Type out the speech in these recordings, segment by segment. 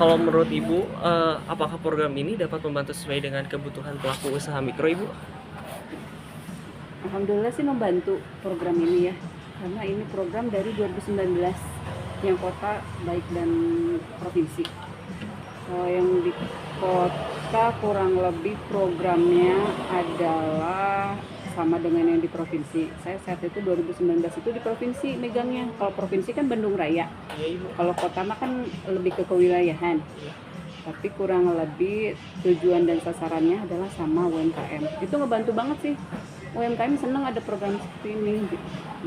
Kalau menurut Ibu, apakah program ini dapat membantu sesuai dengan kebutuhan pelaku usaha mikro, Ibu? Alhamdulillah sih membantu program ini ya, karena ini program dari 2019 yang kota baik dan provinsi. Yang di kota kurang lebih programnya adalah sama dengan yang di provinsi. Saya saat itu 2019 itu di provinsi megangnya. Kalau provinsi kan Bandung Raya. Iya, Ibu. Kalau kota mah kan lebih ke kewilayahan. Tapi kurang lebih tujuan dan sasarannya adalah sama UMKM. Itu ngebantu banget sih. UMKM senang ada program seperti ini.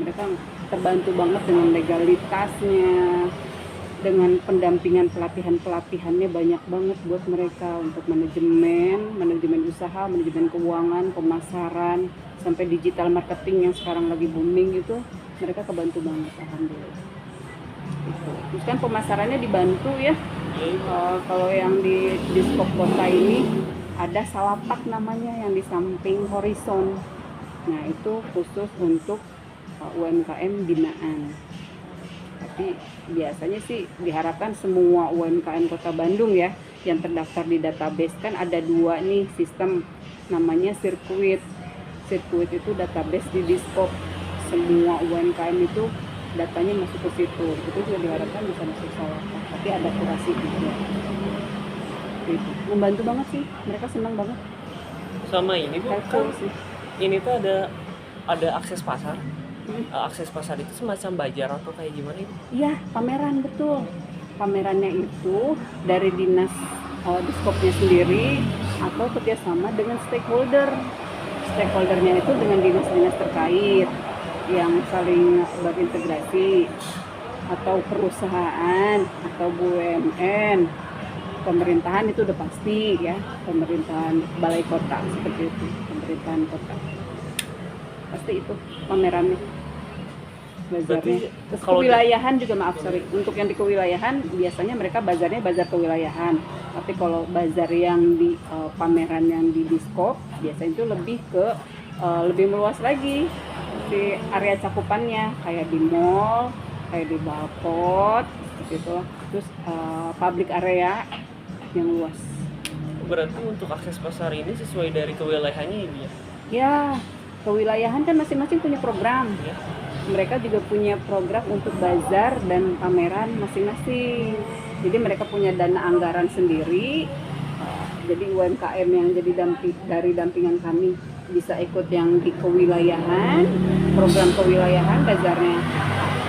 Mereka terbantu banget dengan legalitasnya, dengan pendampingan pelatihannya banyak banget buat mereka untuk manajemen usaha, manajemen keuangan, pemasaran, sampai digital marketing yang sekarang lagi booming itu mereka kebantu banget, alhamdulillah. Terus kan pemasarannya dibantu ya. Kalau yang di Diskop Kota ini ada Salapak namanya yang di samping Horizon. Nah itu khusus untuk UMKM binaan. Tapi biasanya sih diharapkan semua UMKM Kota Bandung ya yang terdaftar di database, kan ada 2 nih sistem, namanya sirkuit itu database di Diskop. Semua UMKM itu datanya masuk ke situ, itu juga diharapkan bisa masuk Salapak, tapi ada kurasi juga. Gitu. Membantu banget sih, mereka senang banget. Sama ini, Bu, Helpful kan sih. ini tuh ada akses pasar. Akses pasar itu semacam bazar atau kayak gimana, Ibu? Iya, pameran, betul. Pamerannya itu dari dinas Diskopnya sendiri atau kerjasama dengan stakeholder. Stakeholdernya itu dengan dinas-dinas terkait yang saling berintegrasi, atau perusahaan atau BUMN. Pemerintahan itu udah pasti ya, pemerintahan balai kota seperti itu, pemerintahan kota. Pasti itu pamerannya, bazarnya. Terus kewilayahan juga, untuk yang di kewilayahan biasanya mereka bazarnya bazar kewilayahan. Tapi kalau bazar yang di pameran yang di Diskop biasanya itu lebih ke lebih meluas lagi di area cakupannya, kayak di mall, kayak di balkot gitu. Terus public area yang luas. Berarti untuk akses pasar ini sesuai dari kewilayahannya, Ibu ya? Ya, kewilayahan kan masing-masing punya program. Ya. Mereka juga punya program untuk bazar dan pameran masing-masing. Jadi mereka punya dana anggaran sendiri. Jadi UMKM yang jadi dari dampingan kami bisa ikut yang di kewilayahan, program kewilayahan bazarnya,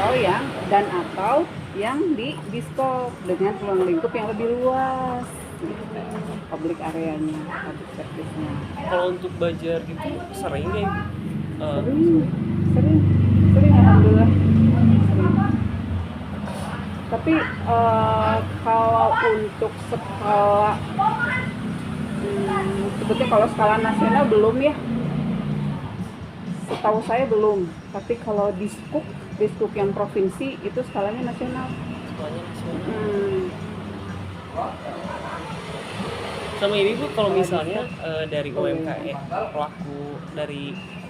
atau yang di Diskop dengan ruang lingkup yang lebih luas, public areanya, public service-nya. Kalau untuk bazar gitu sering nggak, Ibu? Sering alhamdulillah. Tapi kalau untuk skala sebetulnya kalau skala nasional belum ya, setahu saya belum. Tapi kalau Diskop yang provinsi itu skalanya nasional. Sama ini, Bu, kalau misalnya dari UMKM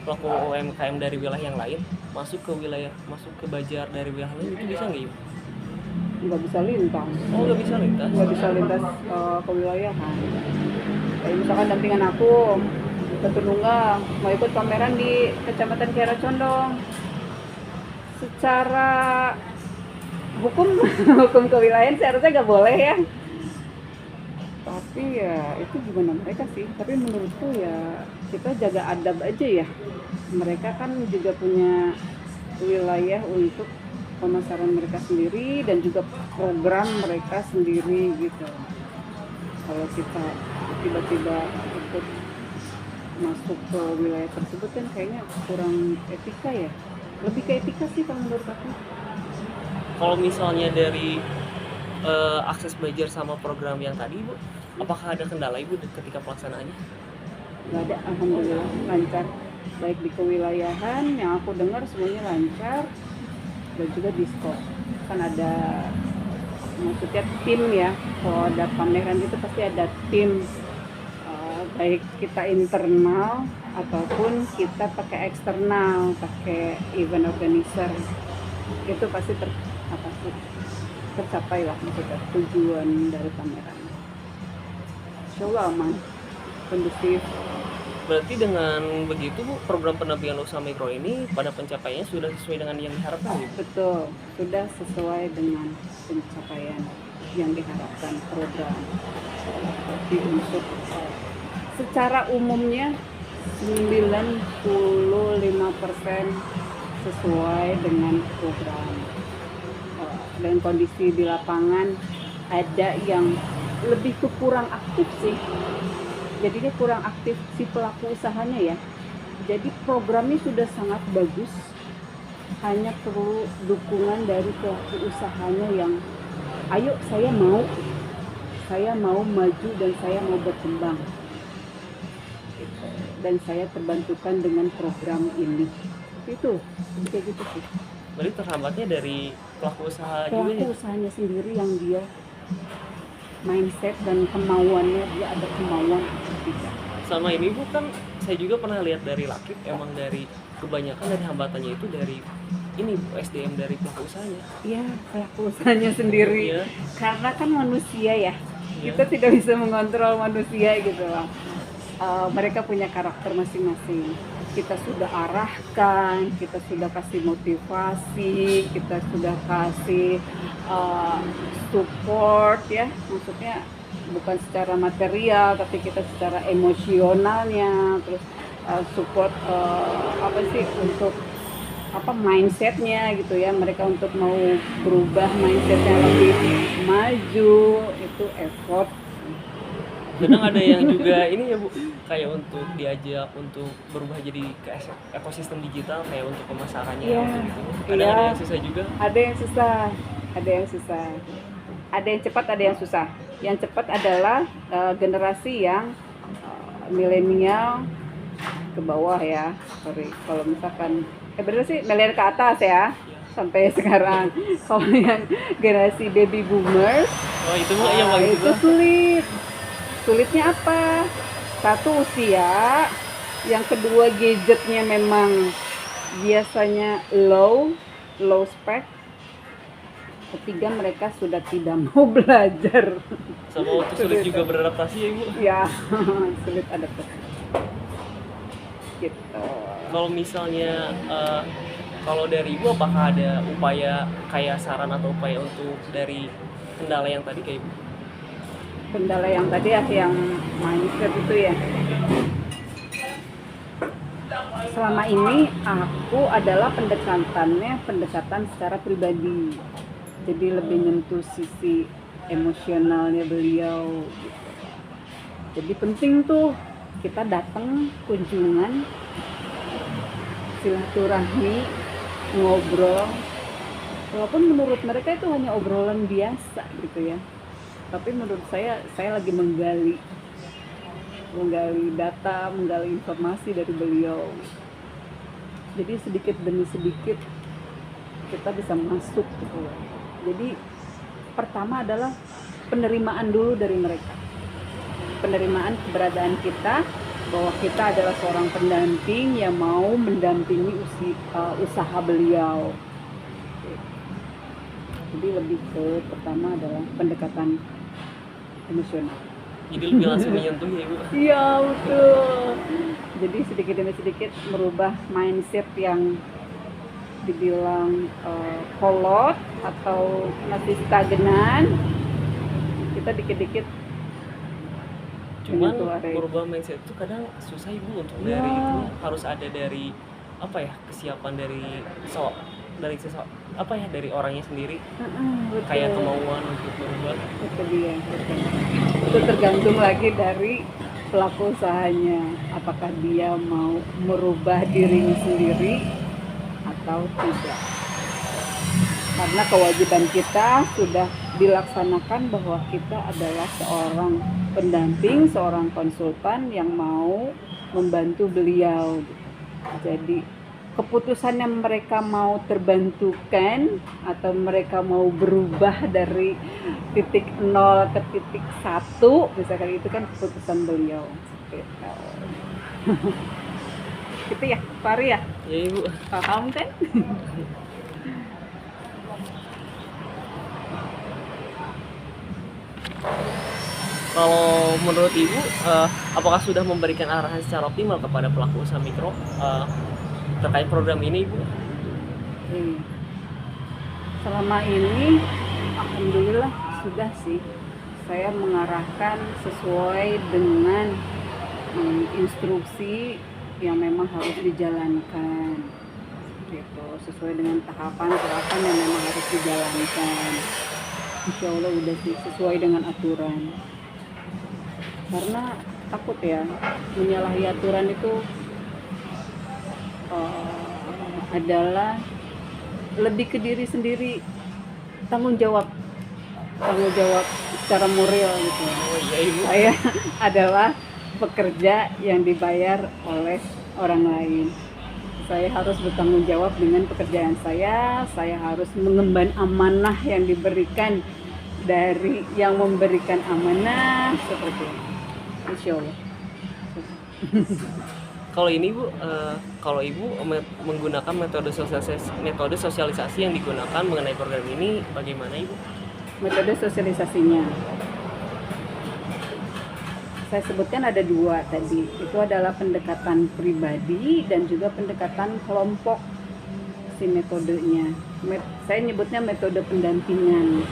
pelaku UMKM dari wilayah yang lain masuk ke bazar dari wilayah lain, itu bisa nggak, Ibu? Nggak bisa lintas. Oh, nggak bisa lintas? Nggak bisa lintas kewilayahan. Kayak misalkan dampingan aku ke Tulungagung mau ikut pameran di Kecamatan Kiara Condong, secara hukum kewilayahan seharusnya nggak boleh ya. Tapi ya itu gimana mereka sih. Tapi menurutku ya kita jaga adab aja ya. Mereka kan juga punya wilayah untuk pemasaran mereka sendiri dan juga program mereka sendiri gitu. Kalau kita tiba-tiba ikut masuk ke wilayah tersebut kan kayaknya kurang etika ya. Lebih ke etika sih kalau menurut aku. Kalau misalnya dari akses bazar sama program yang tadi, Bu, apakah ada kendala, Ibu, ketika pelaksanaannya? Nggak ada, alhamdulillah lancar. Baik di kewilayahan yang aku dengar semuanya lancar, dan juga Diskop. Kan ada, maksudnya tim ya, kalau ada pameran itu pasti ada tim, baik kita internal ataupun kita pakai eksternal, pakai event organizer, itu pasti tercapai lah maksudnya tujuan dari pameran. Insya Allah aman, kondusif. Berarti dengan begitu Bu, program pendampingan usaha mikro ini pada pencapaiannya sudah sesuai dengan yang diharapkan ya, Bu? Betul, sudah sesuai dengan pencapaian yang diharapkan program. Tapi untuk secara umumnya 95% sesuai dengan program. Dan kondisi di lapangan ada yang lebih ke kurang aktif sih. Jadi dia kurang aktif si pelaku usahanya ya. Jadi programnya sudah sangat bagus, hanya perlu dukungan dari pelaku usahanya yang ayo saya mau maju dan saya mau berkembang dan saya terbantukan dengan program ini. Itu kayak gitu sih. Berarti terhambatnya dari pelaku usaha juga Pelaku ya? usahanya sendiri yang dia mindset dan kemauannya, dia ada kemauan tidak. Sama ini Bu, kan saya juga pernah lihat dari Lakip, emang dari kebanyakan dari hambatannya itu dari ini Bu, SDM dari pelaku usahanya. Iya, pelaku usahanya sendiri. Iya. Karena kan manusia ya, Iya. kita tidak bisa mengontrol manusia gitu loh. Mereka punya karakter masing-masing. Kita sudah arahkan, kita sudah kasih motivasi, kita sudah kasih support ya, maksudnya bukan secara material tapi kita secara emosionalnya, terus support apa sih untuk mindsetnya gitu ya, mereka untuk mau berubah mindsetnya lebih maju, itu effort. Kadang ada yang juga ini ya Bu, kayak untuk diajak untuk berubah jadi ke ekosistem digital, kayak untuk pemasarannya Iya, gitu. Kadang iya. ada yang susah juga. Ada yang susah, ada yang cepat, ada yang susah. Yang cepat adalah generasi yang milenial ke bawah ya, sorry kalau misalkan bener sih milenial ke atas ya sampai sekarang. Kalau yang generasi baby boomers Oh itu Bu yang paling itu susah. sulitnya apa? Satu, usia, yang kedua gadgetnya memang biasanya low spec, ketiga mereka sudah tidak mau belajar. Sama waktu sulit juga beradaptasi ya Ibu. Ya, sulit adaptasi gitu. Kalau misalnya kalau dari Ibu, apakah ada upaya kayak saran atau upaya untuk dari kendala yang tadi kayak Ibu? Kendala yang tadi yang mindset itu ya, selama ini aku adalah pendekatan secara pribadi, jadi lebih nyentuh sisi emosionalnya beliau gitu. Jadi penting tuh kita datang kunjungan, silaturahmi, ngobrol, walaupun menurut mereka itu hanya obrolan biasa gitu ya, tapi menurut saya lagi menggali data, menggali informasi dari beliau. Jadi sedikit demi sedikit kita bisa masuk gitu. Jadi pertama adalah penerimaan dulu dari mereka, penerimaan keberadaan kita, bahwa kita adalah seorang pendamping yang mau mendampingi usaha beliau. Jadi lebih ke pertama adalah pendekatan emosional. Jadi lebih langsung menyentuh ya Ibu. Iya betul. Jadi sedikit demi sedikit merubah mindset yang dibilang kolot atau masih stagnan. Kita dikit-dikit. Cuman merubah mindset itu kadang susah Ibu, untuk Ya. dari itu harus ada dari apa ya, kesiapan dari dari orangnya sendiri, Betul. kayak kemauan untuk berubah. Itu dia. Betul. Itu tergantung lagi dari pelaku usahanya, apakah dia mau merubah dirinya sendiri atau tidak. Karena kewajiban kita sudah dilaksanakan bahwa kita adalah seorang pendamping, seorang konsultan yang mau membantu beliau. Jadi keputusan yang mereka mau terbantukan atau mereka mau berubah dari titik 0 ke titik 1 misalkan, itu kan keputusan beliau gitu. Gitu ya Fari ya, Ya Ibu. paham kan? Kalau menurut Ibu, apakah sudah memberikan arahan secara optimal kepada pelaku usaha mikro terkait program ini, Ibu? Selama ini, alhamdulillah sudah sih. Saya mengarahkan sesuai dengan instruksi yang memang harus dijalankan, gitu. Sesuai dengan tahapan yang memang harus dijalankan. Insya Allah udah sih sesuai dengan aturan. Karena takut ya menyalahi aturan itu adalah lebih ke diri sendiri, tanggung jawab secara moral gitu. Saya adalah pekerja yang dibayar oleh orang lain. Saya harus bertanggung jawab dengan pekerjaan saya harus mengemban amanah yang diberikan dari yang memberikan amanah, seperti itu. Insya Allah. Kalau ini Bu, kalau Ibu menggunakan metode sosialisasi yang digunakan mengenai program ini, bagaimana Ibu? Metode sosialisasinya saya sebutkan ada 2 tadi. Itu adalah pendekatan pribadi dan juga pendekatan kelompok. Si metodenya, saya nyebutnya metode pendampingan.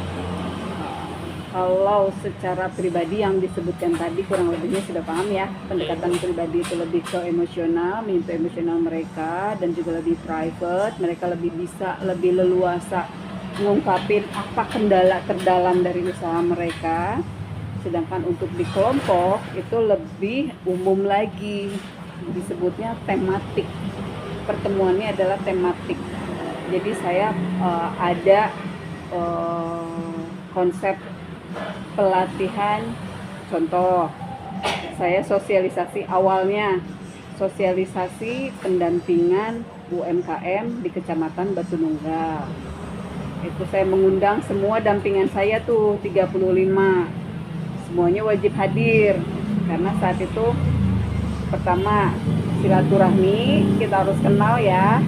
Kalau secara pribadi yang disebutkan tadi kurang lebihnya sudah paham ya. Pendekatan pribadi itu lebih ke emosional, menyentuh emosional mereka, dan juga lebih private. Mereka lebih leluasa mengungkapin apa kendala terdalam dari usaha mereka. Sedangkan untuk di kelompok itu lebih umum lagi, disebutnya tematik. Pertemuannya adalah tematik. Jadi saya ada konsep pelatihan. Contoh, saya sosialisasi awalnya, sosialisasi pendampingan UMKM di Kecamatan Batu Nunggal. Itu saya mengundang semua dampingan saya tuh 35. Semuanya wajib hadir karena saat itu pertama silaturahmi, kita harus kenal ya.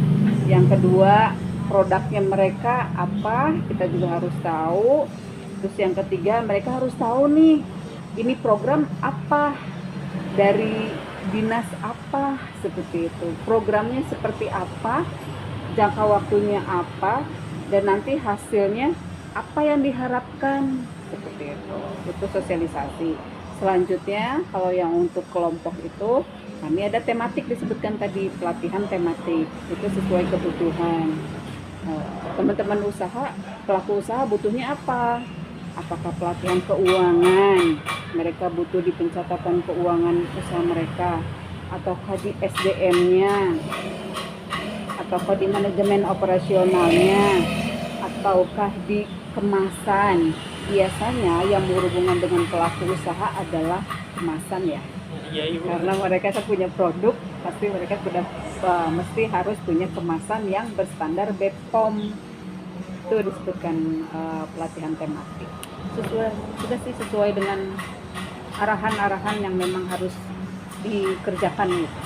Yang kedua, produknya mereka apa, kita juga harus tahu. Terus yang ketiga, mereka harus tahu nih, ini program apa, dari dinas apa, seperti itu. Programnya seperti apa, jangka waktunya apa, dan nanti hasilnya apa yang diharapkan, seperti itu. Itu sosialisasi. Selanjutnya, kalau yang untuk kelompok itu, kami ada tematik disebutkan tadi, pelatihan tematik. Itu sesuai kebutuhan. Teman-teman usaha, pelaku usaha butuhnya apa? Apakah pelatihan keuangan, mereka butuh di pencatatan keuangan usaha mereka, ataukah di SDM-nya, ataukah di manajemen operasionalnya, ataukah di kemasan. Biasanya yang berhubungan dengan pelaku usaha adalah kemasan ya. Iya, Ibu. Karena mereka kan punya produk, pasti mereka sudah mesti harus punya kemasan yang berstandar BPOM. Itu disebutkan pelatihan tematik. Sudah sih sesuai dengan arahan-arahan yang memang harus dikerjakan gitu.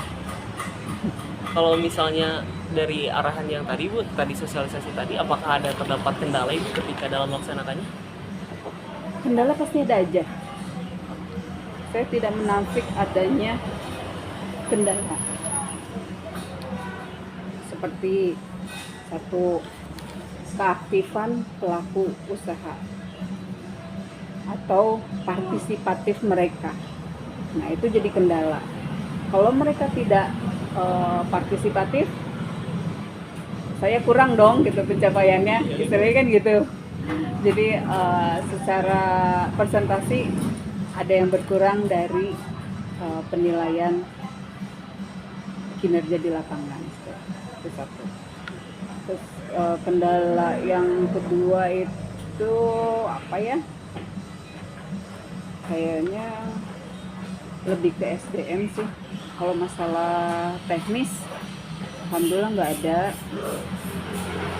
Kalau misalnya dari arahan yang tadi Bu, tadi sosialisasi tadi, apakah ada terdapat kendala Ibu ketika dalam melaksanakannya? Kendala pasti ada aja. Saya tidak menafik adanya kendala. Seperti satu, keaktifan pelaku usaha atau partisipatif mereka. Nah, itu jadi kendala. Kalau mereka tidak partisipatif, saya kurang dong gitu pencapaiannya. Istilahnya kan gitu. Jadi secara presentasi ada yang berkurang dari penilaian kinerja di lapangan. Itu satu. Terus kendala yang kedua itu apa ya? Kayaknya lebih ke SDM sih. Kalau masalah teknis, alhamdulillah nggak ada.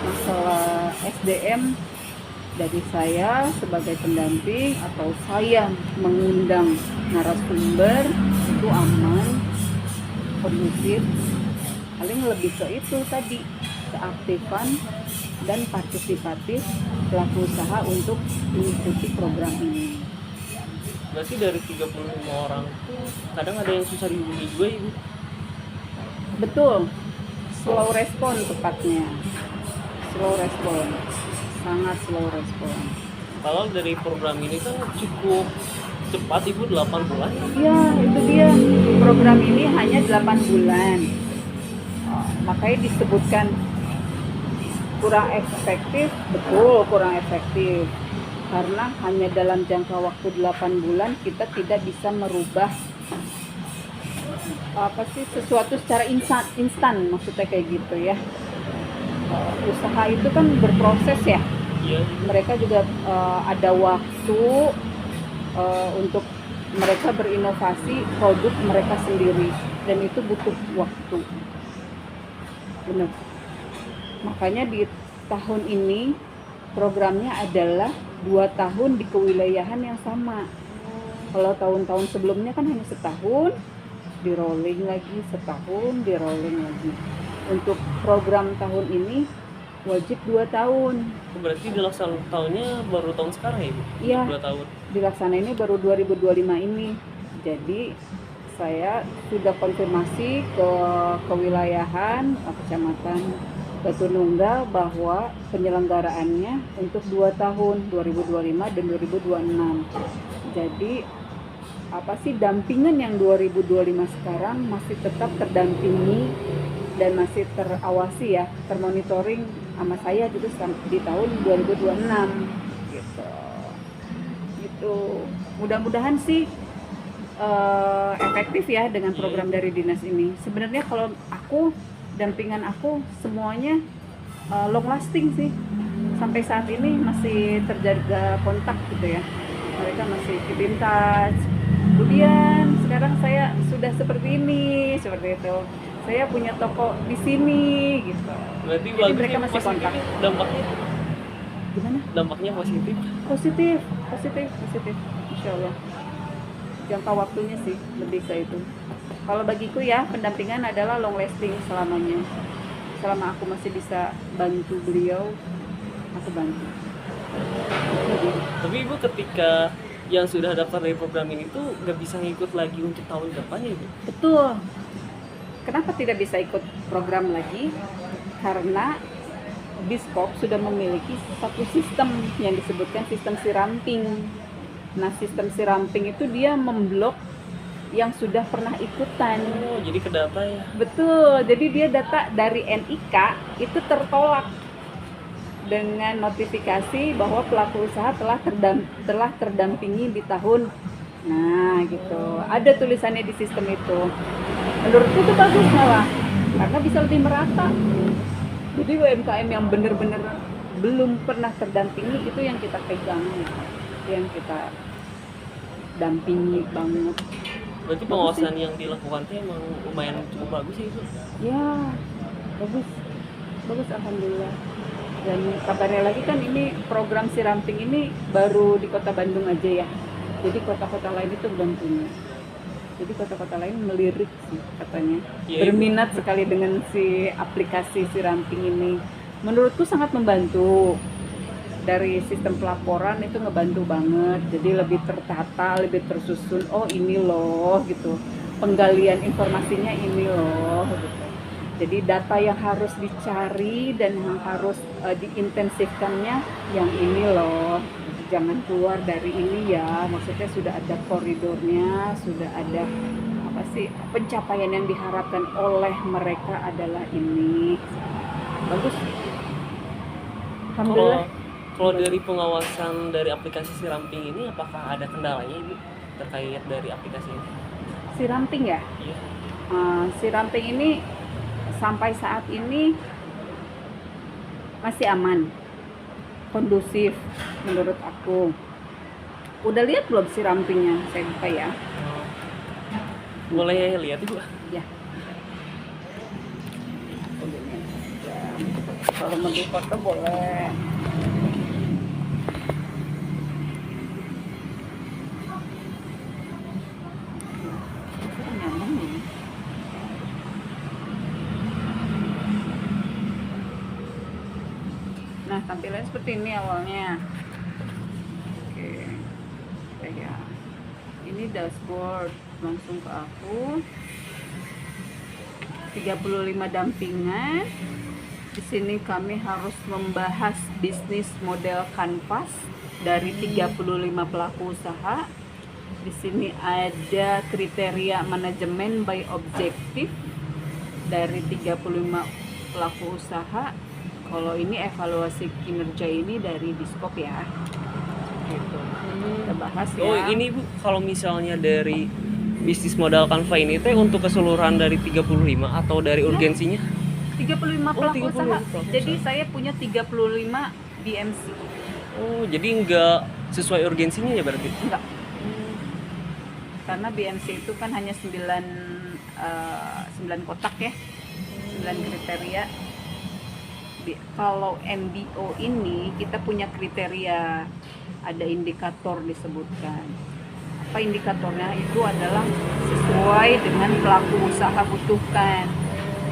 Masalah SDM dari saya sebagai pendamping atau saya mengundang narasumber itu aman, kondusif. Paling lebih ke itu tadi, keaktifan dan partisipatif pelaku usaha untuk mengikuti program ini. Berarti dari 35 orang tuh kadang ada yang susah dihubungi juga ibu. Betul, slow respon tepatnya, slow respon, sangat slow respon. Kalau dari program ini kan cukup cepat ibu, 8 bulan. Ya itu dia, program ini hanya 8 bulan. Makanya disebutkan kurang efektif, betul kurang efektif. Karena hanya dalam jangka waktu 8 bulan kita tidak bisa merubah sesuatu secara instan maksudnya kayak gitu ya. Usaha itu kan berproses ya. Iya. Mereka juga ada waktu untuk mereka berinovasi produk mereka sendiri, dan itu butuh waktu. Benar. Makanya di tahun ini programnya adalah 2 tahun di kewilayahan yang sama. Kalau tahun-tahun sebelumnya kan hanya setahun, di rolling lagi, setahun di rolling lagi. Untuk program tahun ini wajib 2 tahun. Berarti dilaksanakan tahunnya baru tahun sekarang ya ibu? Iya. 2 tahun. Dilaksanainnya baru 2025 ini. Jadi saya sudah konfirmasi ke kewilayahan kecamatan Batu Nunggal bahwa penyelenggaraannya untuk 2 tahun, 2025 dan 2026. Jadi dampingan yang 2025 sekarang masih tetap terdampingi dan masih terawasi ya, termonitoring sama saya gitu di tahun 2026 gitu. Gitu. Mudah-mudahan sih efektif ya dengan program dari dinas ini. Sebenarnya kalau aku, dampingan aku semuanya long lasting sih. Sampai saat ini masih terjaga kontak gitu ya. Mereka masih keep in touch. Kemudian sekarang saya sudah seperti ini, seperti itu. Saya punya toko di sini gitu. Berarti jadi mereka masih kontak. Dampaknya gimana? Dampaknya positif. Positif. Insya Allah. Jangka waktunya sih lebih ke itu. Kalau bagiku ya, pendampingan adalah long lasting selamanya. Selama aku masih bisa bantu beliau, aku bantu. Tapi ibu ketika yang sudah daftar dari program ini tuh nggak bisa ngikut lagi untuk tahun depannya ibu? Betul. Kenapa tidak bisa ikut program lagi? Karena Biskop sudah memiliki satu sistem yang disebutkan sistem siramping. Nah, sistem siramping itu dia memblok yang sudah pernah ikutan. Oh, jadi ke data ya? Betul, jadi dia data dari NIK itu tertolak dengan notifikasi bahwa pelaku usaha telah terdampingi di tahun. Nah, gitu. Ada tulisannya di sistem itu. Menurutku itu bagus malah, karena bisa lebih merata. Jadi UMKM yang benar-benar belum pernah terdampingi itu yang kita pegang, yang kita dampingi banget. Berarti pengawasan yang dilakukan itu emang lumayan cukup bagus sih itu? Ya, bagus alhamdulillah. Dan kabarnya lagi kan ini program siramping ini baru di Kota Bandung aja ya. Jadi kota-kota lain itu belum punya. Jadi kota-kota lain melirik sih katanya, berminat sekali dengan si aplikasi siramping ini. Menurutku sangat membantu. Dari sistem pelaporan itu ngebantu banget, jadi lebih tertata, lebih tersusun. Oh ini loh gitu, penggalian informasinya ini loh gitu. Jadi data yang harus dicari dan yang harus diintensifkannya yang ini loh, jangan keluar dari ini ya. Maksudnya sudah ada koridornya, sudah ada pencapaian yang diharapkan oleh mereka adalah ini. Bagus, alhamdulillah. Kalau dari pengawasan dari aplikasi siramping ini, apakah ada kendalanya ibu terkait dari aplikasi ini? Siramping ya? Iya. Siramping ini sampai saat ini masih aman, kondusif menurut aku. Udah lihat belum sirampingnya? Saya buka ya. Boleh lihat ibu? Ya. Kalau mau di foto boleh. Nah, tampilannya seperti ini awalnya. Oke. Ya. Ini dashboard, langsung ke aku. 35 dampingan. Di sini kami harus membahas bisnis model kanvas dari 35 pelaku usaha. Di sini ada kriteria manajemen by objektif dari 35 pelaku usaha. Kalau ini evaluasi kinerja ini dari Diskop ya. Gitu. Kita bahas ya. Oh ini Bu, kalau misalnya dari bisnis modal Canva ini teh untuk keseluruhan dari 35 atau dari urgensinya? 35 pelaku 35 usaha. pelaku Jadi usaha. saya punya 35 BMC. Oh jadi nggak sesuai urgensinya ya berarti? Enggak. Karena BMC itu kan hanya 9 kotak ya. 9 kriteria. Kalau MBO ini kita punya kriteria, ada indikator disebutkan. Apa indikatornya? Itu adalah sesuai dengan pelaku usaha butuhkan.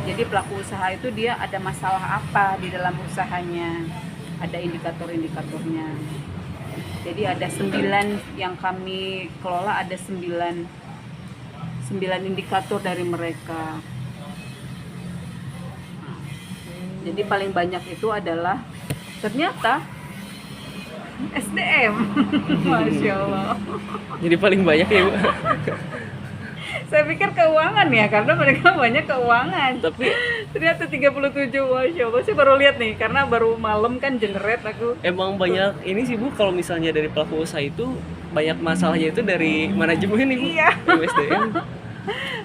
Jadi pelaku usaha itu dia ada masalah apa di dalam usahanya, ada indikator-indikatornya. Jadi ada 9 yang kami kelola, ada 9 indikator dari mereka. Jadi paling banyak itu adalah ternyata SDM. Masya Allah. Jadi paling banyak ya Bu. Saya pikir keuangan ya, karena mereka banyak keuangan. Tapi Ternyata 37, Masya Allah. Saya baru lihat nih, karena baru malam kan generate aku. emang banyak ini sih Bu, kalau misalnya dari pelaku usaha itu banyak masalahnya itu dari manajemen nih Bu. Iya. MSDM.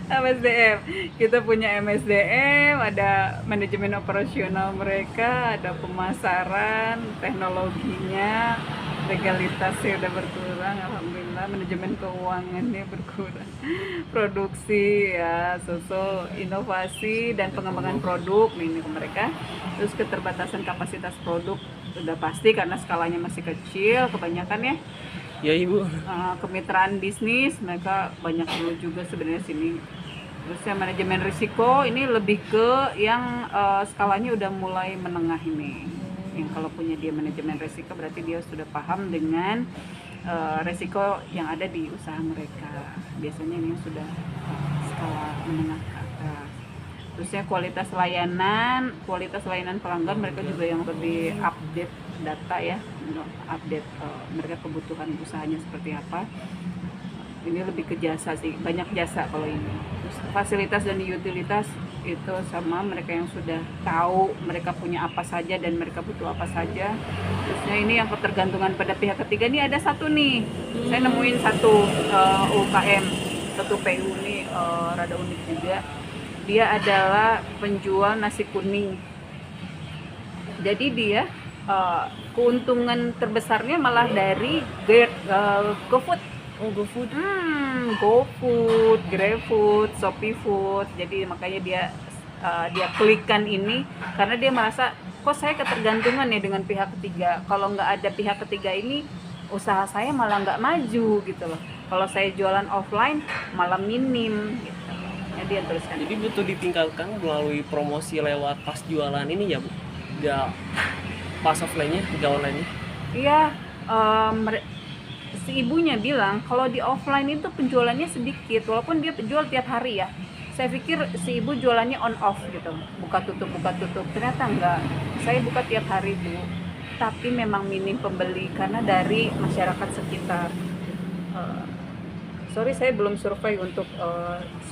MSDM, kita punya MSDM, ada manajemen operasional mereka, ada pemasaran, teknologinya, legalitasnya udah berkurang, alhamdulillah. Manajemen keuangannya berkurang, produksi ya, susul inovasi dan pengembangan produk nih ini ke mereka. Terus keterbatasan kapasitas produk udah pasti karena skalanya masih kecil kebanyakan ya. Ya Ibu. Kemitraan bisnis mereka banyak dulu juga sebenarnya sini. Terus ya manajemen risiko ini lebih ke yang skalanya udah mulai menengah ini. Yang kalau punya dia manajemen risiko berarti dia sudah paham dengan risiko yang ada di usaha mereka. Biasanya ini sudah skala menengah ke atas. Terusnya kualitas layanan pelanggan mereka juga yang lebih update data ya, update mereka kebutuhan usahanya seperti apa. Ini lebih ke jasa sih, banyak jasa kalau ini. Terus fasilitas dan utilitas itu sama mereka yang sudah tahu mereka punya apa saja dan mereka butuh apa saja. Terusnya ini yang ketergantungan pada pihak ketiga, ini ada satu nih, saya nemuin satu UKM, satu PU nih rada unik juga. Dia adalah penjual nasi kuning. Jadi dia keuntungan terbesarnya malah dari GoFood. Oh GoFood. GoFood, GrabFood, ShopeeFood. Jadi makanya dia klikkan ini karena dia merasa kok saya ketergantungan ya dengan pihak ketiga. Kalau nggak ada pihak ketiga ini usaha saya malah nggak maju gitu loh. Kalau saya jualan offline malah minim gitu. Jadi dia teruskan. Jadi butuh ditingkatkan melalui promosi lewat pas jualan ini ya Bu. Nggak pas offline-nya, nggak online-nya. Iya, si ibunya bilang kalau di offline itu penjualannya sedikit, walaupun dia jual tiap hari ya. Saya pikir si ibu jualannya on off gitu, buka tutup. Ternyata enggak. Saya buka tiap hari Bu, tapi memang minim pembeli karena dari masyarakat sekitar. Sorry saya belum survei untuk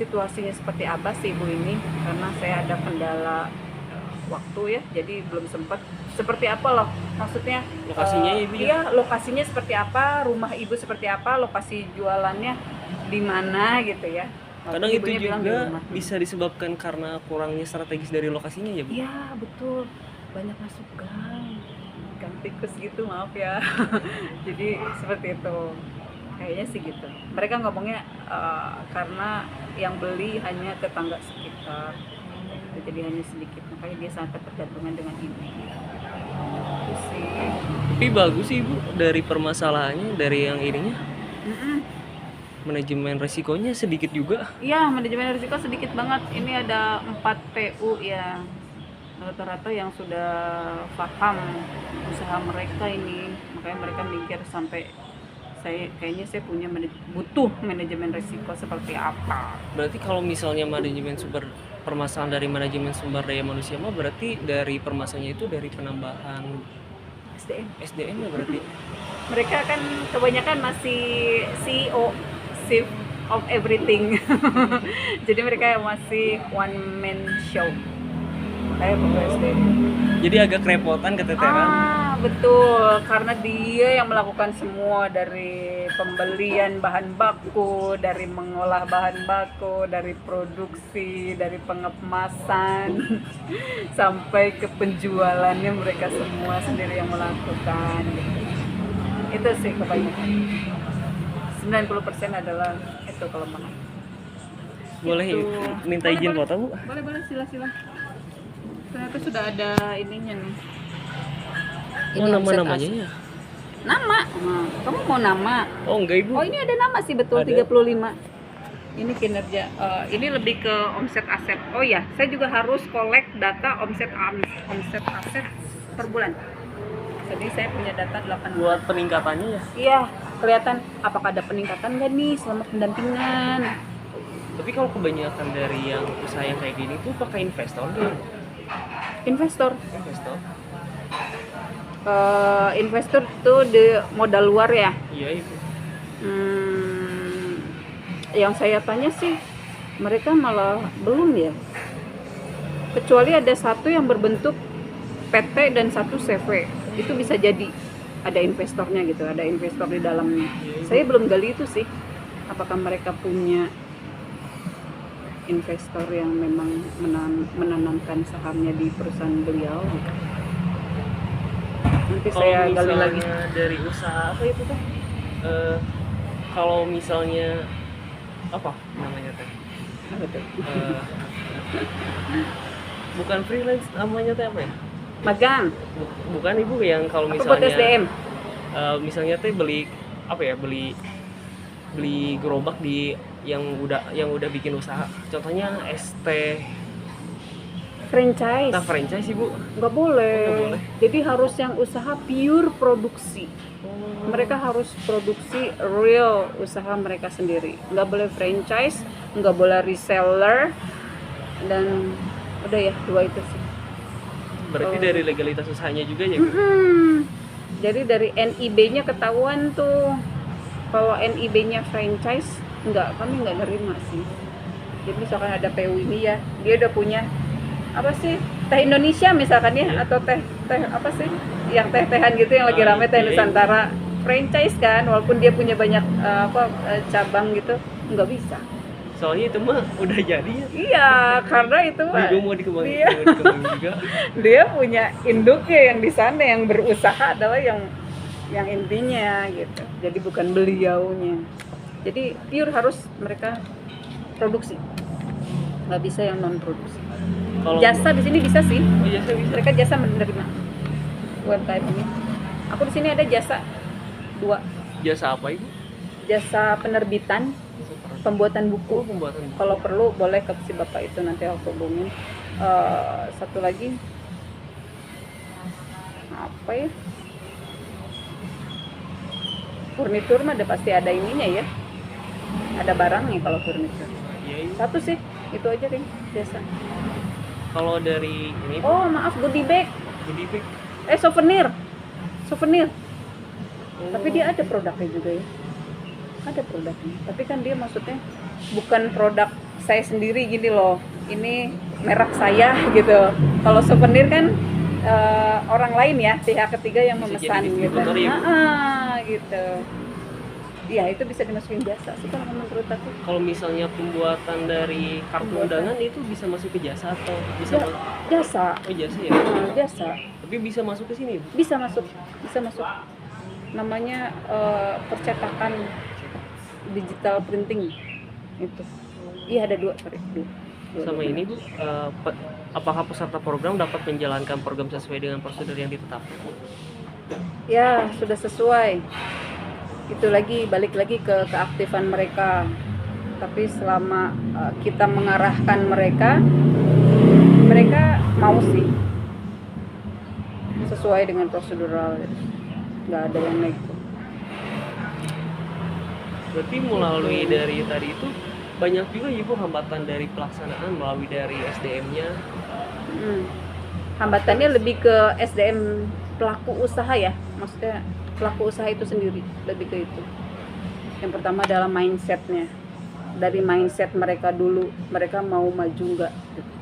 situasinya seperti apa si ibu ini karena saya ada kendala waktu ya, jadi belum sempat. Seperti apa loh maksudnya Lokasinya Ibu ya? Iya, lokasinya seperti apa, rumah ibu seperti apa, lokasi jualannya di mana gitu ya. Kadang itu Ibunya bilang di juga rumah. bisa disebabkan karena kurangnya strategis dari lokasinya ya Bu. Iya betul, banyak masuk gang tikus gitu, maaf ya. Jadi seperti itu kayaknya sih gitu. Mereka ngomongnya karena yang beli hanya tetangga sekitar, jadi hanya sedikit, makanya dia sangat ketergantungan dengan ini. Itu sih. Tapi bagus sih Bu, dari permasalahannya, dari yang ininya Mm-mm. manajemen resikonya sedikit juga. Iya, manajemen risiko sedikit banget. Ini ada 4 PU ya, rata-rata yang sudah paham usaha mereka ini, makanya mereka mikir sampai saya punya butuh manajemen risiko seperti apa. Berarti kalau misalnya manajemen sumber permasalahan dari manajemen sumber daya manusia mah berarti dari permasalahannya itu dari penambahan SDM. SDM ya berarti. Mereka kan kebanyakan masih CEO, chief of everything. Jadi mereka masih one man show. Kayak SDM. Jadi agak kerepotan keteteran. Betul, karena dia yang melakukan semua, dari pembelian bahan baku, dari mengolah bahan baku, dari produksi, dari pengemasan sampai ke penjualannya mereka semua sendiri yang melakukan. Itu sih kebanyakan. 90% adalah itu kelemahan. Boleh Itu. minta izin foto, Bu? Boleh, sila. Ternyata sudah ada ininya nih. Oh, nama-namanya ya? Nama? Kamu mau nama? Oh, enggak, Ibu. Oh, ini ada nama sih, betul, Ada. 35. Ini kinerja, ini lebih ke omset aset. Oh ya, saya juga harus collect data omset aset per bulan. Jadi saya punya data 8 Buat peningkatannya ya. Iya, kelihatan apakah ada peningkatan nggak nih selama pendampingan. Tapi kalau kebanyakan dari yang usaha yang kayak gini tuh pakai investor deh. Investor Investor. tuh di modal luar ya. Iya, Ibu. Yang saya tanya sih mereka malah belum ya, kecuali ada satu yang berbentuk PT dan satu CV, itu bisa jadi ada investornya gitu, ada investor di dalamnya. Saya belum gali itu sih, apakah mereka punya investor yang memang menanamkan sahamnya di perusahaan beliau. Nanti saya gali lagi. Dari usaha apa itu tuh? Kalau misalnya apa namanya teh? Apa tuh? Bukan freelance, namanya teh apa ya? Magang. Bukan, Ibu, yang kalau Apa buat misalnya SDM? Misalnya teh beli apa ya? Beli gerobak di yang udah bikin usaha. Contohnya ST. Franchise. Nah, franchise, Ibu. Nggak boleh. Nggak boleh. Jadi harus yang usaha pure produksi. Mereka harus produksi real usaha mereka sendiri. Nggak boleh franchise, nggak boleh reseller, dan udah ya, 2 itu sih. Berarti dari legalitas usahanya juga ya? Jadi dari NIB-nya ketahuan tuh. Kalau NIB-nya franchise, kami nggak nerima sih. Jadi misalkan ada PU ini ya, dia udah punya apa sih, teh Indonesia misalkan ya, atau teh apa sih, yang teh-tehan gitu yang lagi rame, teh Nusantara, franchise kan, walaupun dia punya banyak cabang gitu, nggak bisa. Soalnya itu mah udah jadi ya. Iya, karena itu mah Juga mau dikembangin, Iya. mau dikembangin juga. dia punya induknya yang di sana, yang berusaha adalah yang intinya gitu. Jadi bukan beliaunya. Jadi pure harus mereka produksi, nggak bisa yang non produksi. Kalau Jasa di sini bisa sih. Oh, jasa bisa. Mereka jasa menerima UMKM ini. Aku di sini ada jasa 2. Jasa apa, Ibu? Jasa penerbitan, pembuatan buku. Oh, pembuatan. Kalau perlu boleh ke si bapak itu, nanti aku hubungin. Satu lagi apa ya? Furnitur mah pasti ada ininya ya. Ada barangnya kalau furnitur. Iya, Ibu. Satu sih, itu aja deh jasa. Kalau dari ini Oh maaf, goodie bag. goodie bag. Souvenir. Oh. Tapi dia ada produknya juga ya. Ada produknya. Tapi kan dia maksudnya bukan produk saya sendiri gini loh. Ini merek saya gitu. Kalau souvenir kan orang lain ya, pihak ketiga yang Bisa memesan jadi gitu. distributor ya, Bu? Gitu. Iya, itu bisa dimasukin jasa sih kalau menurut aku. Kalau misalnya pembuatan dari kartu undangan itu bisa masuk ke jasa atau bisa Ya, jasa. Oh, jasa ya. Jasa. Tapi bisa masuk ke sini, Bu? Bisa masuk. Namanya percetakan digital printing itu. Iya, ada 2, sorry. Dua. Sama ini, Bu, apakah peserta program dapat menjalankan program sesuai dengan prosedur yang ditetapkan? Ya, sudah sesuai. Itu lagi, balik lagi ke keaktifan mereka. Tapi selama kita mengarahkan mereka mau sih sesuai dengan prosedural. Nggak ada yang nego. Berarti melalui dari tadi itu banyak juga ibu hambatan dari pelaksanaan melalui dari SDM-nya. Mm. Hambatannya lebih ke SDM pelaku usaha ya, maksudnya pelaku usaha itu sendiri, lebih ke itu. Yang pertama adalah mindsetnya, dari mindset mereka dulu, mereka mau maju nggak, gitu.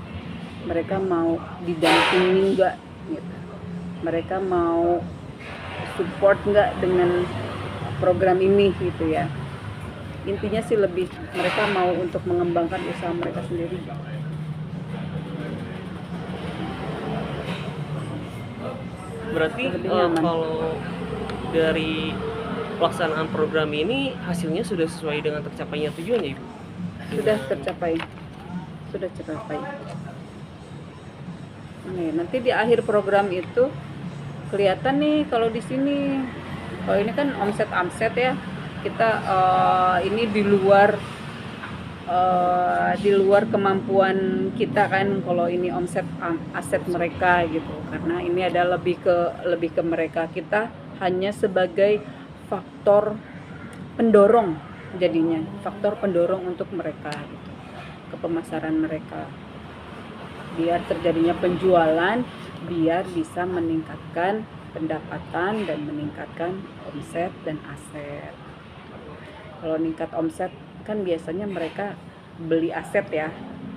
Mereka mau didampingi nggak, gitu. Mereka mau support nggak dengan program ini gitu ya. Intinya sih lebih mereka mau untuk mengembangkan usaha mereka sendiri. Berarti Lebih nyaman. kalau dari pelaksanaan program ini hasilnya sudah sesuai dengan tercapainya tujuannya ibu? Sudah tercapai, sudah tercapai. Nih, nanti di akhir program itu kelihatan nih kalau di sini, kalau ini kan omset ya, kita ini di luar kemampuan kita kan, kalau ini omset aset mereka gitu, karena ini adalah lebih ke mereka, kita hanya sebagai faktor pendorong, jadinya faktor pendorong untuk mereka gitu, ke pemasaran mereka, biar terjadinya penjualan, biar bisa meningkatkan pendapatan dan meningkatkan omset dan aset. Kalau meningkat omset kan biasanya mereka beli aset ya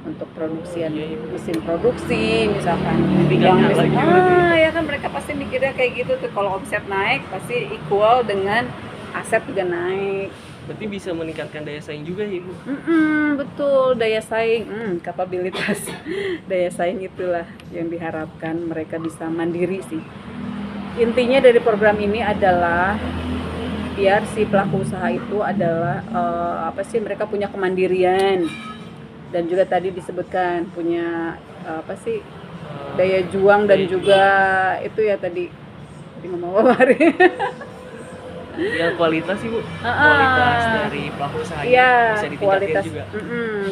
untuk produksian mesin produksi misalkan, yang ya kan mereka pasti mikirnya kayak gitu tuh, kalau omset naik pasti equal dengan aset juga naik. Berarti bisa meningkatkan daya saing juga ya ibu? Betul, daya saing, kapabilitas daya saing itulah yang diharapkan, mereka bisa mandiri sih. Intinya dari program ini adalah biar si pelaku usaha itu adalah mereka punya kemandirian, dan juga tadi disebutkan punya daya juang, dan juga itu ya tadi ngomong apa hari yang kualitas ibu, kualitas dari pelaku usaha bisa ditingkatkan kualitas, juga.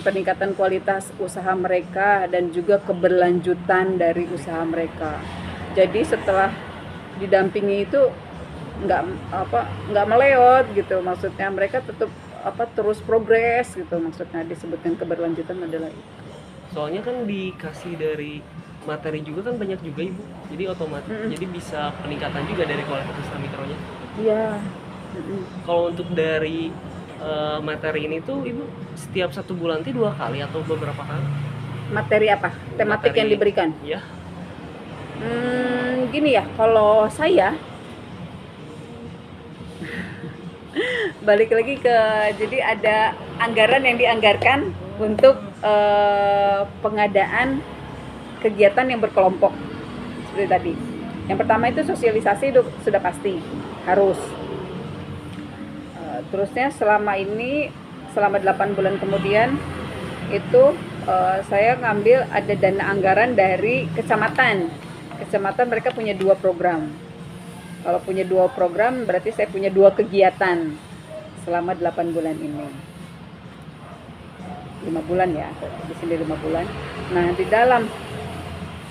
Peningkatan kualitas usaha mereka dan juga keberlanjutan dari usaha mereka. Jadi setelah didampingi itu nggak meleot gitu, maksudnya mereka tetap terus progres gitu, maksudnya disebutkan keberlanjutan adalah itu. Soalnya kan dikasih dari materi juga kan banyak juga ibu, jadi otomatis jadi bisa peningkatan juga dari kualitas usaha mikronya. Iya. Kalau untuk dari materi ini tuh ibu setiap 1 bulan itu 2 kali atau beberapa kali? Materi apa? Tematik yang diberikan? Iya. Gini ya, kalau saya balik lagi ke, jadi ada anggaran yang dianggarkan untuk pengadaan kegiatan yang berkelompok seperti tadi. Yang pertama itu sosialisasi sudah pasti harus. Terusnya selama 8 bulan kemudian itu saya ngambil ada dana anggaran dari kecamatan. Kecamatan mereka punya 2 program. Kalau punya 2 program berarti saya punya 2 kegiatan selama 8 bulan ini. 5 bulan ya, di sini 5 bulan. Nah, di dalam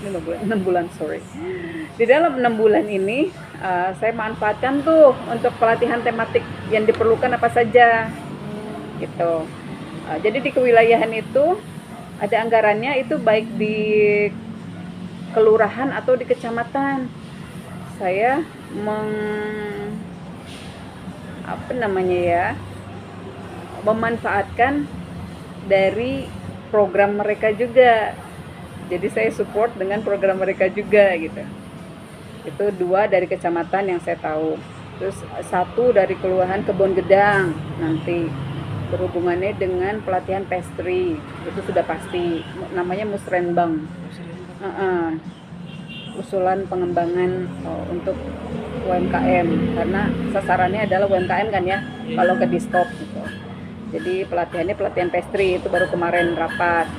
6 bulan, sorry. Di dalam 6 bulan ini saya manfaatkan tuh untuk pelatihan tematik yang diperlukan apa saja gitu. Jadi di kewilayahan itu ada anggarannya, itu baik di kelurahan atau di kecamatan. Saya memanfaatkan dari program mereka juga. Jadi saya support dengan program mereka juga gitu. Itu 2 dari kecamatan yang saya tahu. Terus 1 dari kelurahan Kebon Gedang, nanti berhubungannya dengan pelatihan pastry, itu sudah pasti, namanya Musrenbang. Usulan pengembangan untuk UMKM, karena sasarannya adalah UMKM kan ya, kalau ke Diskop gitu. Jadi pelatihan pastry itu baru kemarin rapat.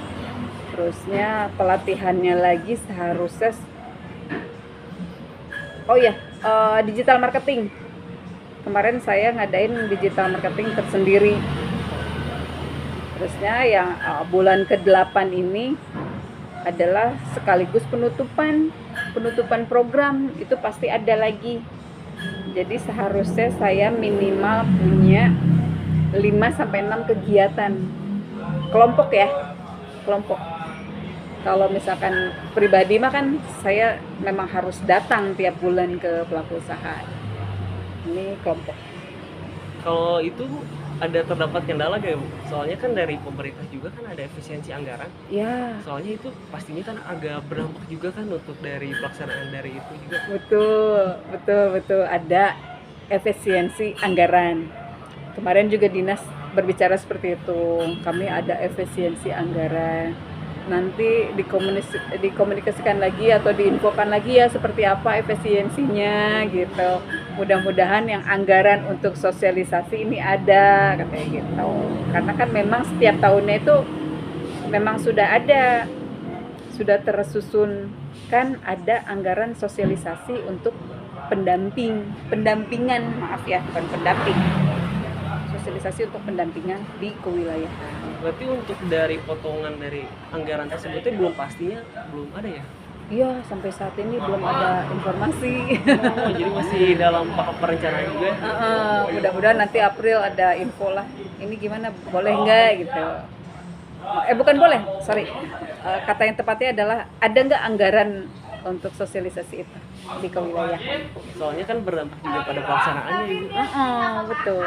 Terusnya pelatihannya lagi seharusnya digital marketing. Kemarin saya ngadain digital marketing tersendiri. Terusnya yang bulan ke-8 ini adalah sekaligus penutupan program, itu pasti ada lagi. Jadi seharusnya saya minimal punya 5-6 kegiatan kelompok ya, kelompok. Kalau misalkan pribadi mah kan saya memang harus datang tiap bulan ke pelaku usaha. Ini kelompok. Kalau itu ada terdapat kendala gak Bu? Soalnya kan dari pemerintah juga kan ada efisiensi anggaran. Ya, Soalnya itu pastinya kan agak berdampak juga kan untuk dari pelaksanaan dari itu juga. betul ada efisiensi anggaran. Kemarin juga dinas berbicara seperti itu. Kami ada efisiensi anggaran. Nanti dikomunikasikan lagi atau diinfokan lagi ya seperti apa efisiensinya gitu. Mudah-mudahan yang anggaran untuk sosialisasi ini ada katanya gitu. Karena kan memang setiap tahunnya itu memang sudah tersusun kan ada anggaran sosialisasi untuk pendampingan, maaf ya, bukan pendamping. Sosialisasi untuk pendampingan di kewilayahan. Berarti untuk dari potongan dari anggaran tersebutnya belum pastinya belum ada ya? Iya, sampai saat ini belum ada informasi. Oh, jadi masih dalam tahap perencanaan juga. Mudah-mudahan nanti April ada info lah. Ini gimana, boleh nggak gitu? Bukan boleh, sorry. Kata yang tepatnya adalah ada nggak anggaran untuk sosialisasi itu di kewilayahan? Soalnya kan berdampak juga pada pelaksanaannya Ibu. Betul.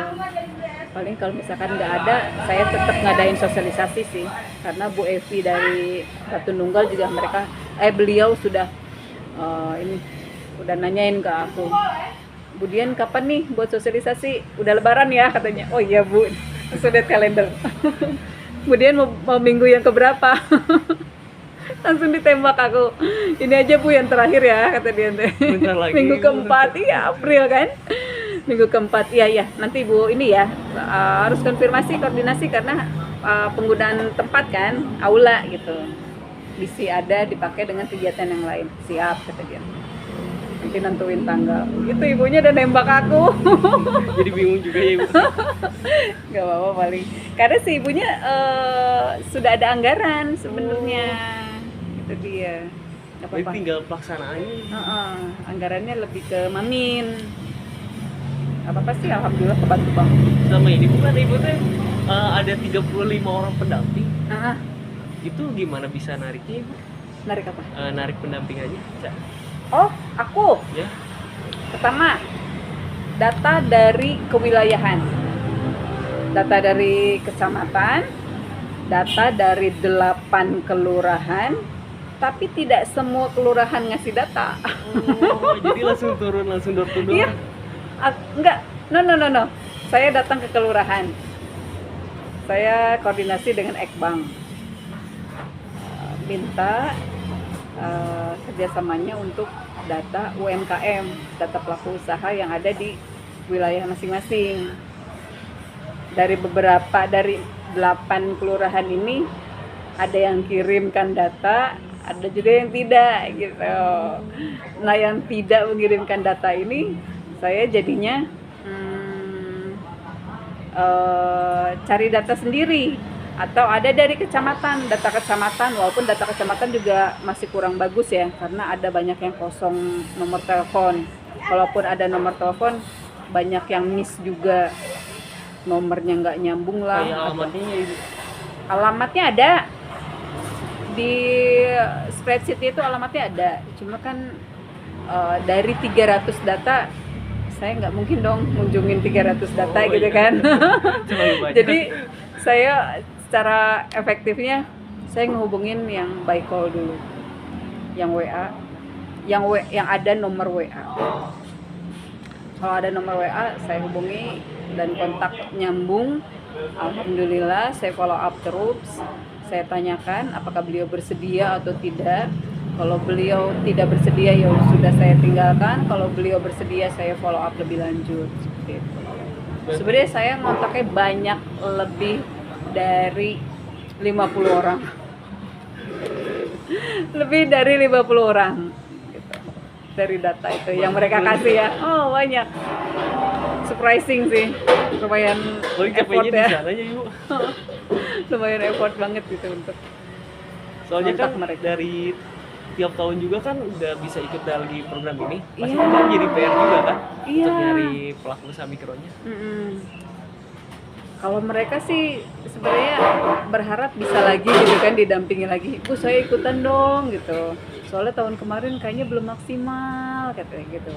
Paling kalau misalkan nggak ada, saya tetap ngadain sosialisasi sih. Karena Bu Evi dari Batu Nunggal juga beliau sudah ini udah nanyain ke aku. Bu Dian kapan nih buat sosialisasi? Udah lebaran ya katanya. Oh iya Bu, sudah kalender. Kemudian mau minggu yang keberapa? Langsung ditembak aku. Ini aja Bu yang terakhir ya kata dia. Bentar lagi. Minggu keempat, iya April kan? Minggu keempat, iya. Nanti Bu ini ya harus konfirmasi koordinasi karena penggunaan tempat kan, aula gitu. Bisa ada dipakai dengan kegiatan yang lain. Siap kata dia. Nanti nentuin tanggal. Gitu ibunya udah nembak aku. Jadi bingung juga ya Ibu. Gak apa-apa paling. Karena si ibunya sudah ada anggaran sebenarnya. Itu dia. Gak Jadi apa-apa. tinggal pelaksanaannya. Anggarannya lebih ke Mamin. Apa sih, alhamdulillah kebantu banget. Sama ini bukan Ibu teh ada 35 orang pendamping. Itu gimana bisa nariknya Ibu? Narik apa? Narik pendampingannya bisa. Oh, aku. Ya. Pertama, data dari kewilayahan. Data dari kecamatan, data dari 8 kelurahan, tapi tidak semua kelurahan ngasih data. Oh, jadi langsung turun, langsung door to door. Iya. Enggak, no. Saya datang ke kelurahan. Saya koordinasi dengan Ekbang. Minta kerjasamanya untuk data UMKM, data pelaku usaha yang ada di wilayah masing-masing. Dari 8 kelurahan ini ada yang kirimkan data, ada juga yang tidak gitu. Nah, yang tidak mengirimkan data ini saya jadinya cari data sendiri atau ada dari kecamatan, data kecamatan, walaupun data kecamatan juga masih kurang bagus ya karena ada banyak yang kosong nomor telepon. Kalaupun ada nomor telepon banyak yang miss juga, nomornya nggak nyambung lah. Kayak alamatnya ya Ibu. Alamatnya ada di spreadsheet itu, alamatnya ada, cuma kan dari 300 data saya nggak mungkin dong ngunjungin 300 data gitu iya. kan. Jadi Jadi saya secara efektifnya saya ngehubungin yang by call dulu, yang WA, yang ada nomor WA. Kalau ada nomor WA saya hubungi dan kontak nyambung. Alhamdulillah saya follow up terus. Saya tanyakan apakah beliau bersedia atau tidak. Kalau beliau tidak bersedia ya sudah saya tinggalkan. Kalau beliau bersedia saya follow up lebih lanjut. Seperti itu. Sebenarnya saya ngontaknya banyak, lebih dari 50 orang. Lebih dari 50 orang gitu. Dari data itu yang mereka kasih ya. Oh, banyak. Surprising sih. Lumayan effort di ya. sana ya Ibu. Lumayan effort banget gitu untuk Soalnya kontak kan mereka. dari tiap tahun juga kan udah bisa ikut lagi program ini. Pasti Iya. kan jadi PR juga kan Iya. untuk nyari pelaku usaha mikronya. Kalau mereka sih sebenarnya berharap bisa lagi gitu kan, didampingi lagi. Bu, saya ikutan dong gitu. Soalnya tahun kemarin kayaknya belum maksimal katanya gitu.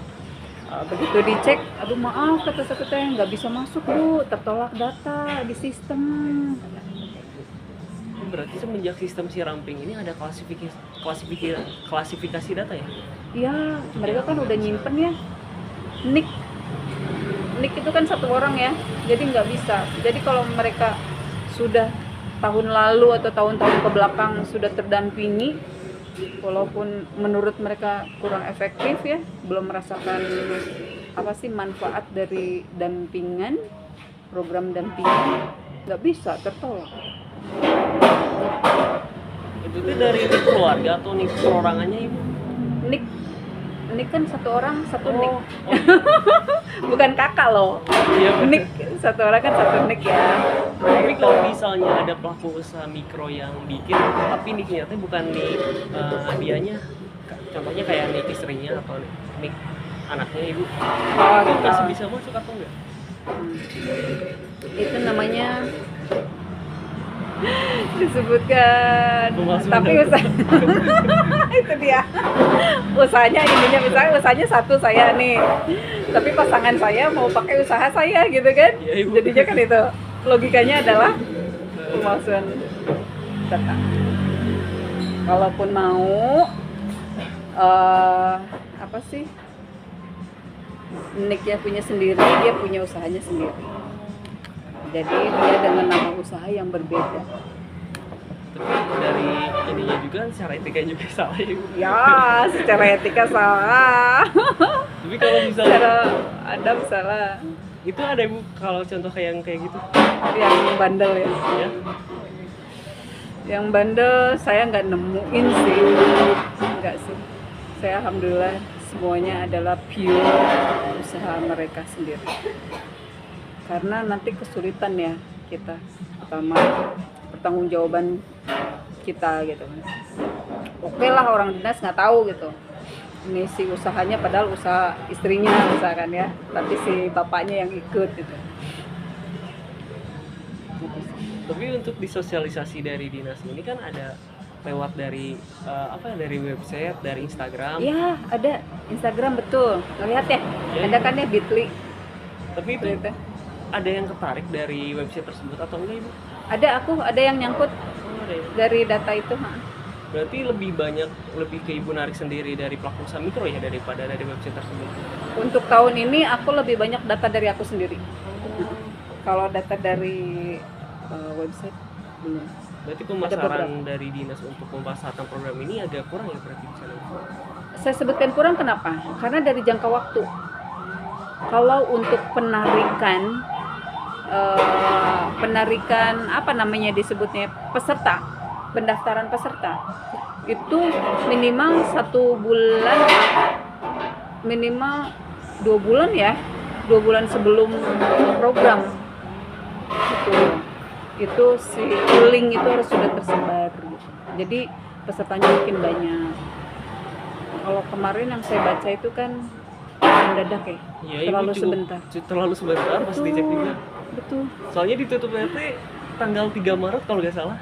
Begitu dicek, aduh maaf kata sekretariat nggak bisa masuk Bu, tertolak data di sistem. Berarti semenjak sistem si Ramping ini ada klasifikasi data ya? Iya, mereka kan udah nyimpen ya. Nik itu kan satu orang ya, jadi nggak bisa. Jadi kalau mereka sudah tahun lalu atau tahun-tahun ke belakang sudah terdampingi, walaupun menurut mereka kurang efektif ya, belum merasakan apa sih manfaat dari dampingan, program dampingan, nggak bisa, tertolak. Itu tuh dari nik keluarga atau nik perorangannya Ibu? Nik kan satu orang satu nik, Oh, bukan kakak loh. iya. Nik satu orang kan satu nik ya. Tapi kalau misalnya ada pelaku usaha mikro yang bikin, tapi niknya tuh bukan nik dianya, contohnya kayak nik istrinya atau nik anaknya Ibu, Oh, itu gitu. masih bisa masuk atau enggak? Itu namanya disebutkan, Pemalsuan tapi data. usaha itu dia usahanya, intinya misalnya usahanya satu saya nih, tapi pasangan saya mau pakai usaha saya gitu kan, Iya, Ibu. jadinya kan itu logikanya adalah pemalsuan data. Kalaupun mau apa sih, Nicknya punya sendiri, dia punya usahanya sendiri, jadi dia dengan nama usaha yang berbeda. Tapi dari ininya juga secara etika juga salah Ibu. Ya, secara etika salah, Tapi kalau misalnya secara adab salah. itu ada Ibu, kalau contoh kayak yang kayak gitu Yang bandel ya, ya, yang bandel saya nggak nemuin sih, nggak sih. Saya alhamdulillah semuanya adalah pure usaha mereka sendiri. Karena nanti kesulitan ya kita, pertama pertanggungjawaban kita gitu. Oke lah orang dinas nggak tahu gitu, ini si usahanya padahal usaha istrinya misalkan ya, tapi si bapaknya yang ikut gitu. tapi untuk disosialisasi dari dinas ini kan ada lewat dari dari website, dari Instagram. Ya ada Instagram, betul, ngelihat ya, Ya, ada kan ya Bitly. Tapi itu Gitu. ada yang tertarik dari website tersebut atau enggak Ibu? Ada yang nyangkut Oh, ada ya. dari data itu. Berarti lebih ke Ibu narik sendiri dari pelaku usaha mikro ya daripada dari website tersebut. Untuk tahun ini aku lebih banyak data dari aku sendiri. Kalau data dari website belum. Berarti beberapa. pemasaran dari dinas untuk memasarkan program ini agak kurang ya berarti di sana. Saya sebutkan kurang kenapa? Karena dari jangka waktu. Kalau untuk penarikan apa namanya disebutnya, peserta, pendaftaran peserta, itu minimal 1 bulan, minimal 2 bulan ya, 2 bulan sebelum program itu si link itu harus sudah tersebar gitu. Jadi pesertanya makin banyak. Kalau kemarin yang saya baca itu kan mendadak ya, Iya, terlalu Ibu, sebentar. Terlalu sebentar pas dicek juga. Betul. Soalnya ditutup nanti tanggal 3 Maret kalau nggak salah.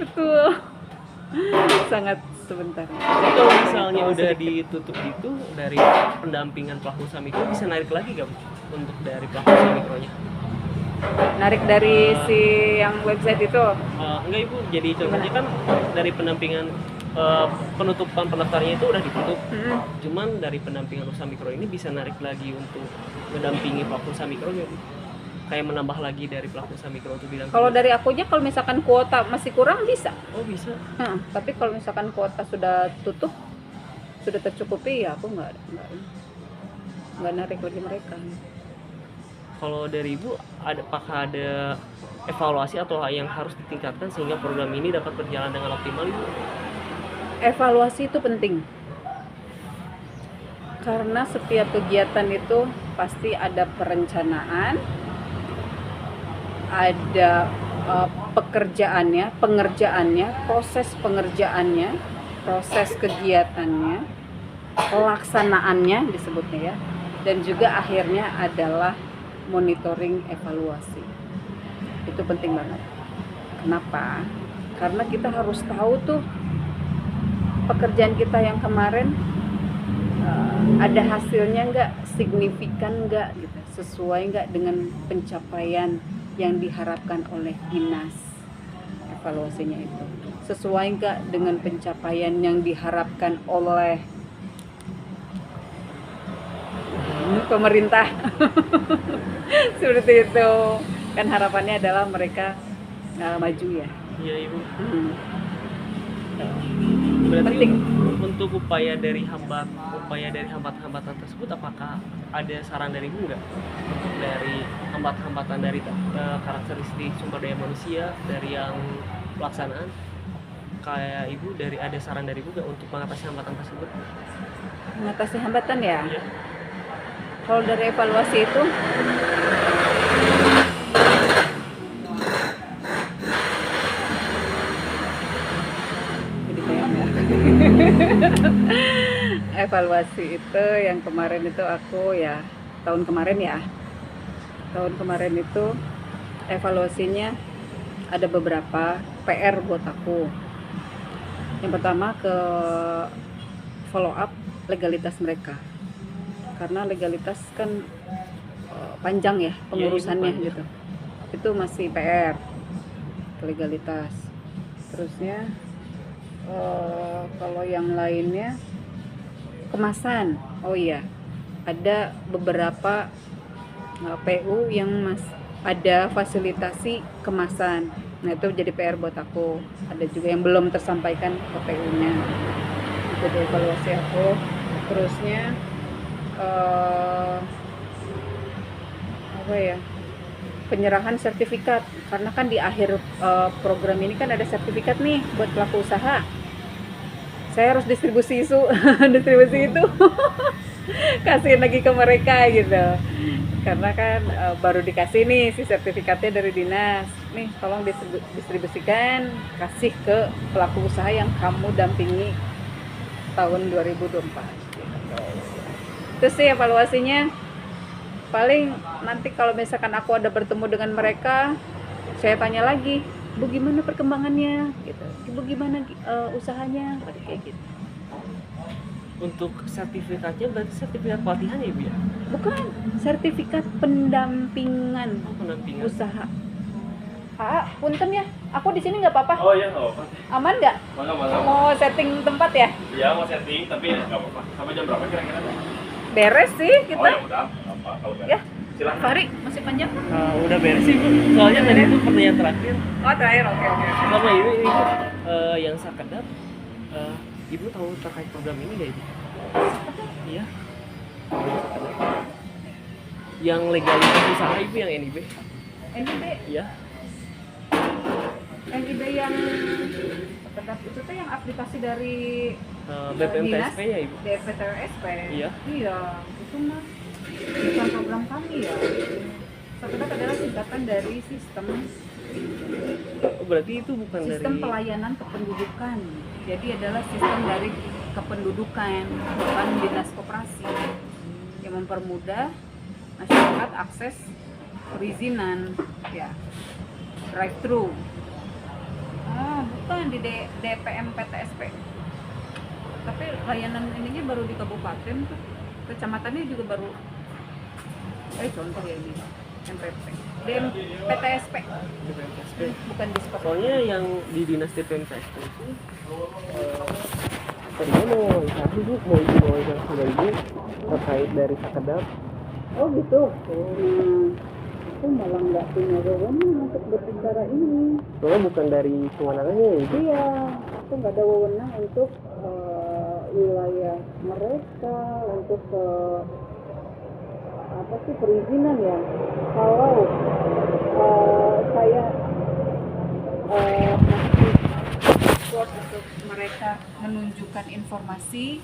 Betul. Sangat sebentar. Jadi kalau misalnya udah ditutup gitu dari pendampingan pelaku usaha mikro bisa narik lagi nggak Bu, untuk dari pelaku usaha mikronya? Narik dari si yang website itu. Enggak Ibu, jadi contohnya kan dari pendampingan penutupan pendaftarannya itu udah ditutup. Cuman dari pendampingan usaha mikro ini bisa narik lagi untuk mendampingi pelaku usaha mikro ya Bu? Kayak menambah lagi dari pelaku usaha mikro untuk bilang. Kalau dari akunya, kalau misalkan kuota masih kurang bisa. Oh bisa. Tapi kalau misalkan kuota sudah tutup, sudah tercukupi, ya aku nggak narik lagi mereka. Kalau dari Ibu, apakah ada evaluasi atau yang harus ditingkatkan sehingga program ini dapat berjalan dengan optimal Ibu? Evaluasi itu penting. Karena setiap kegiatan itu pasti ada perencanaan, ada pengerjaannya, proses pengerjaannya, proses kegiatannya, pelaksanaannya disebutnya ya, dan juga akhirnya adalah monitoring evaluasi. Itu penting banget. Kenapa? Karena kita harus tahu tuh pekerjaan kita yang kemarin ada hasilnya nggak, signifikan nggak gitu, sesuai nggak dengan pencapaian yang diharapkan oleh dinas. Evaluasinya itu sesuai nggak dengan pencapaian yang diharapkan oleh pemerintah. Seperti itu kan, harapannya adalah mereka maju ya. Iya Ibu. Hmm. Berarti Penting. untuk upaya dari hambatan tersebut, apakah ada saran dari Ibu nggak dari hambatan dari karakteristik sumber daya manusia, dari yang pelaksanaan? Kayak Ibu ada saran dari Ibu nggak untuk mengatasi hambatan tersebut? Mengatasi hambatan ya. Iya. Kalau dari evaluasi itu jadi kayak ya. Evaluasi itu yang kemarin itu aku ya, tahun kemarin itu evaluasinya ada beberapa PR buat aku. Yang pertama ke follow up legalitas mereka, karena legalitas kan panjang ya pengurusannya Iya, gitu. Itu masih PR legalitas. Terusnya kalau yang lainnya kemasan. Oh iya, ada beberapa PU yang ada fasilitasi kemasan. Nah itu jadi PR buat aku. Ada juga yang belum tersampaikan ke PU-nya. Itu evaluasi aku. Terusnya apa ya, penyerahan sertifikat, karena kan di akhir program ini kan ada sertifikat nih buat pelaku usaha. Saya harus distribusi itu kasihin lagi ke mereka gitu, karena kan baru dikasih nih si sertifikatnya dari dinas, nih tolong distribusikan, kasih ke pelaku usaha yang kamu dampingi tahun 2024 gitu. Terus sih evaluasinya paling nanti kalau misalkan aku ada bertemu dengan mereka, saya tanya lagi, Bu gimana perkembangannya gitu, Ibu gimana usahanya, kayak gitu. Untuk sertifikatnya berarti sertifikat pelatihan ya Bu ya? Bukan, sertifikat pendampingan Pendampingan. usaha. Punten ya, aku di sini nggak apa-apa. Oh iya, nggak apa-apa. Aman nggak? Mangga. Mau setting tempat ya? Iya, mau setting, tapi nggak apa-apa. Sampai jam berapa kira-kira? Beres sih kita. Oh ya udah, apa kalau Ya, silahkan. Fari masih panjang? Udah beres sih Bu. Soalnya tadi itu pertanyaan terakhir. Oh terakhir, oke. Sama Ibu yang Sakedap, Ibu tahu terkait program ini nggak Ibu? Iya. Yang legalitas usaha Ibu yang NIB? NIB, Iya. NIB yang terhadap itu tuh yang aplikasi dari BPMTSP ya Ibu? DPTSP. Iya. Iya, itu mah bukan program kami ya. Sekedap adalah singkatan dari sistem Oh, berarti itu bukan sistem dari pelayanan kependudukan. Jadi adalah sistem dari kependudukan, bukan dinas koperasi, yang mempermudah masyarakat akses perizinan ya, drive thru. Bukan di DPM PTSP, tapi layanan ininya baru di kabupaten tuh, kecamatannya juga baru. Contoh ya ini MPP, PTSP, BPMTSP. bukan di Sport. Soalnya yang di dinas DPMTSP itu tadinya mau cari Bu, mau yang sama Ibu terkait dari Sakedap. Oh gitu. Aku malah nggak punya wewenang untuk berbicara ini. Soalnya bukan dari kewenangannya ya Ibu. Iya, aku nggak ada wewenang untuk wilayah mereka, untuk apa sih perizinan ya. Kalau saya masih support untuk mereka menunjukkan informasi